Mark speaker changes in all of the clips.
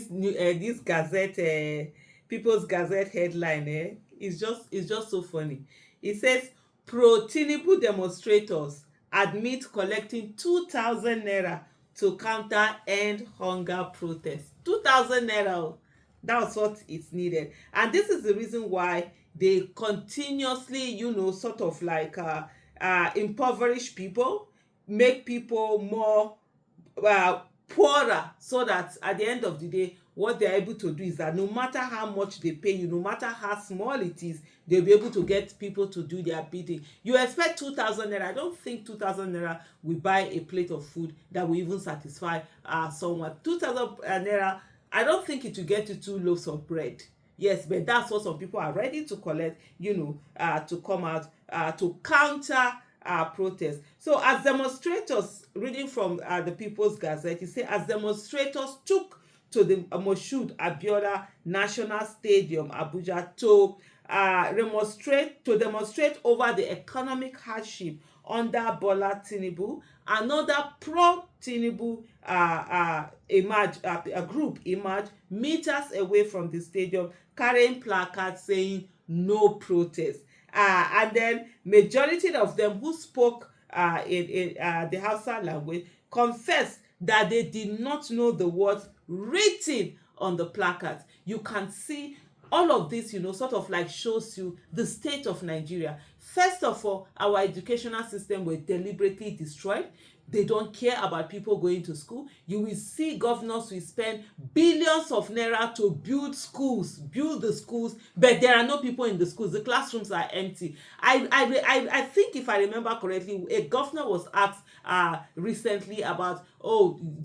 Speaker 1: this Gazette, People's Gazette headline, it's just so funny. It says pro Tinubu demonstrators admit collecting 2,000 naira to counter end hunger protest. 2,000 naira. That's what is needed, and this is the reason why they continuously, sort of like impoverish people, make people more poorer, so that at the end of the day, what they're able to do is that no matter how much they pay you, no matter how small it is, they'll be able to get people to do their bidding. You expect 2,000 naira. I don't think 2,000 naira will buy a plate of food that will even satisfy someone. 2,000 naira, I don't think it will get you 2 loaves of bread. Yes, but that's what some people are ready to collect, to come out to counter protest. So as demonstrators, reading from the People's Gazette, it says as demonstrators took to the Moshood Abiola National Stadium, Abuja, to demonstrate over the economic hardship under Bola Tinubu. Another pro-Tinubu a group emerged meters away from the stadium, carrying placards saying no protest. And then majority of them who spoke in the Hausa language confessed that they did not know the words written on the placards. You can see all of this, sort of like shows you the state of Nigeria. First of all, our educational system were deliberately destroyed. They don't care about people going to school. You will see governors will spend billions of naira to build the schools, but there are no people in the schools. The classrooms are empty. I think, if I remember correctly, a governor was asked recently about,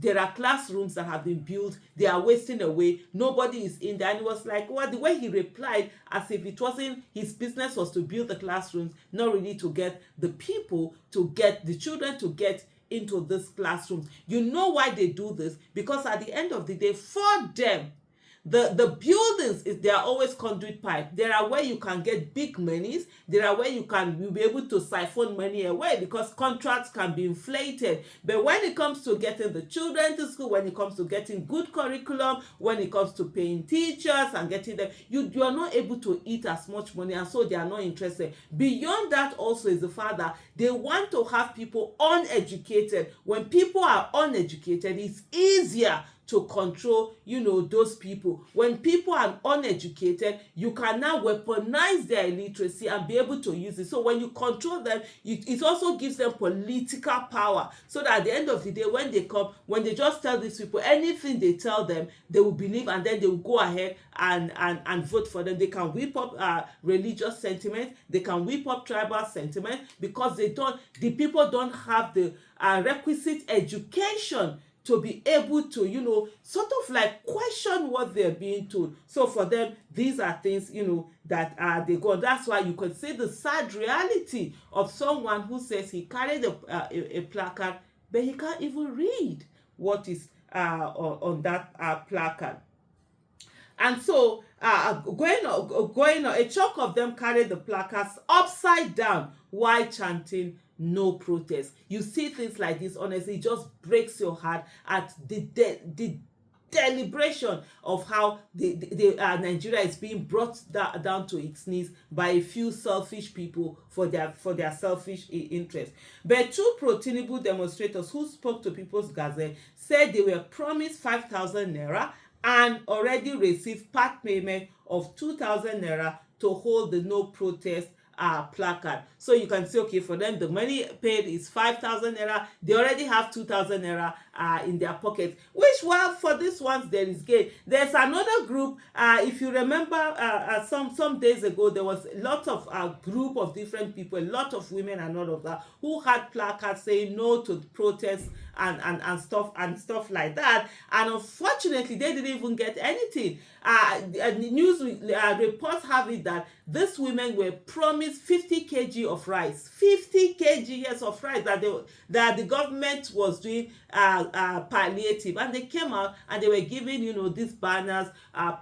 Speaker 1: there are classrooms that have been built, they are wasting away, nobody is in there. And it was like, well, the way he replied, as if it wasn't his business was to build the classrooms, not really to get the people, to get the children to get into this classroom. You know why they do this? Because at the end of the day, for them, the buildings they are always conduit pipe. There are where you can get big monies. There are where you'll be able to siphon money away, because contracts can be inflated. But when it comes to getting the children to school, when it comes to getting good curriculum, when it comes to paying teachers and getting them, you are not able to eat as much money, and so they are not interested. Beyond that also is the fact that they want to have people uneducated. When people are uneducated, it's easier to control, those people. When people are uneducated, you can now weaponize their illiteracy and be able to use it. So when you control them, it also gives them political power, so that at the end of the day, when they come, when they just tell these people anything they tell them, they will believe, and then they will go ahead and vote for them. They can whip up religious sentiment, they can whip up tribal sentiment, because the people don't have the requisite education to be able to, sort of like question what they're being told. So for them, these are things, that they go. That's why you could see the sad reality of someone who says he carried a placard, but he can't even read what is on that placard. And so, going on, a chunk of them carried the placards upside down while chanting no protest. You see things like this, honestly, it just breaks your heart at the deliberation of how Nigeria is being brought down to its knees by a few selfish people for their selfish interest. But two pro-Tinubu demonstrators who spoke to People's Gazette said they were promised 5,000 naira and already received part payment of 2,000 naira to hold the no protest placard. So you can see, okay, for them the money paid is 5,000 naira. They already have 2,000 naira in their pocket, which, well, for this ones there is gain. There's another group, if you remember, some days ago, there was a lot of group of different people, a lot of women and all of that, who had placards saying no to protests and stuff like that. And unfortunately, they didn't even get anything. The news reports have it that these women were promised 50 kg of rice, 50 kg, yes, of rice, that the government was doing palliative, and they came out and they were giving, these banners,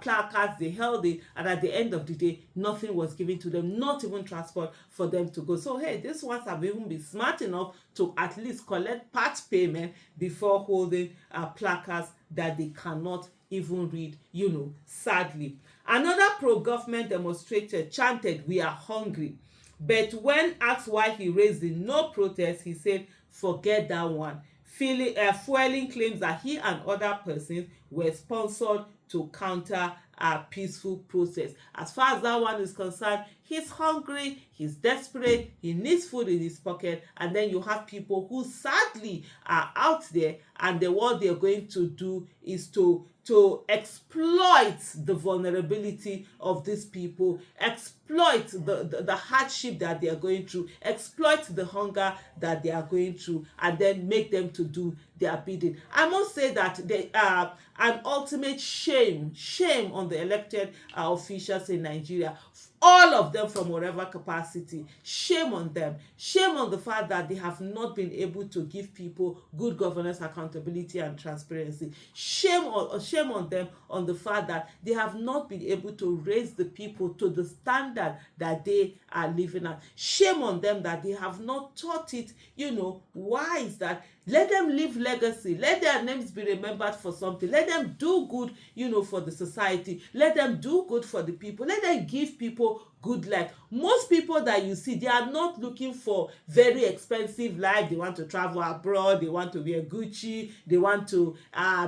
Speaker 1: placards, they held it, and at the end of the day, nothing was given to them, not even transport for them to go. So hey, these ones have even been smart enough to at least collect part payment before holding placards that they cannot even read, sadly. Another pro-government demonstrator chanted, "We are hungry." But when asked why he raised the no protest, he said, "Forget that one." Fueling claims that he and other persons were sponsored to counter a peaceful protest. As far as that one is concerned, he's hungry, he's desperate, he needs food in his pocket, and then you have people who sadly are out there, and what they're going to do is to exploit the vulnerability of these people, exploit the hardship that they are going through, exploit the hunger that they are going through, and then make them to do their bidding. I must say that they are an ultimate shame on the elected officials in Nigeria, all of them from whatever capacity. Shame on them. Shame on the fact that they have not been able to give people good governance, accountability, and transparency. Shame on them on the fact that they have not been able to raise the people to the standard that they are living at. Shame on them that they have not taught it, wise, that let them leave legacy, let their names be remembered for something, let them do good, for the society, let them do good for the people, let them give people good life. Most people that you see, they are not looking for very expensive life. They want to travel abroad, they want to wear Gucci, they want to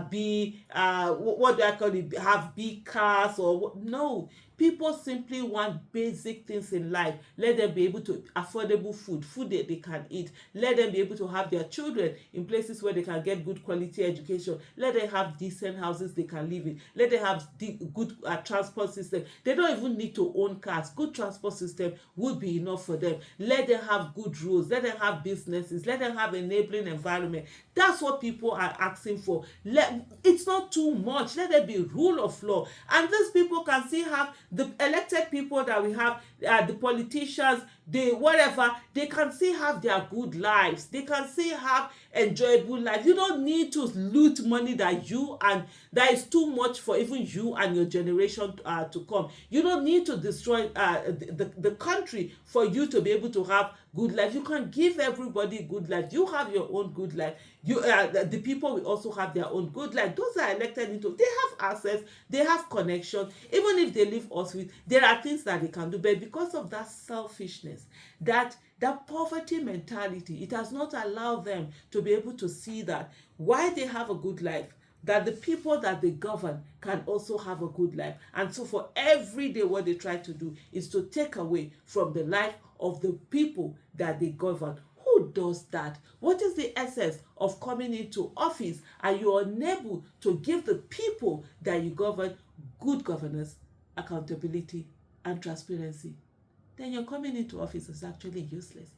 Speaker 1: be what do I call it, have big cars, or no. People simply want basic things in life. Let them be able to affordable food that they can eat. Let them be able to have their children in places where they can get good quality education. Let them have decent houses they can live in. Let them have good transport system. They don't even need to own cars. Good transport system would be enough for them. Let them have good roads. Let them have businesses. Let them have enabling environment. That's what people are asking for. It's not too much. Let there be rule of law. And these people can still have the elected people that we have, the politicians, whatever, they can still have their good lives. They can still have enjoyable life. You don't need to loot money that is too much for even you and your generation to come. You don't need to destroy the country for you to be able to have good life. You can give everybody good life. You have your own good life. The people will also have their own good life. Those are elected into, they have access, they have connection. Even if they leave us with, there are things that they can do, but because of that selfishness, that poverty mentality, it has not allowed them to be able to see that why they have a good life, that the people that they govern can also have a good life. And so for every day, what they try to do is to take away from the life of the people that they govern. Who does that? What is the essence of coming into office and you are unable to give the people that you govern good governance, accountability, and transparency? Then your coming into office is actually useless.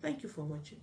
Speaker 1: Thank you for watching.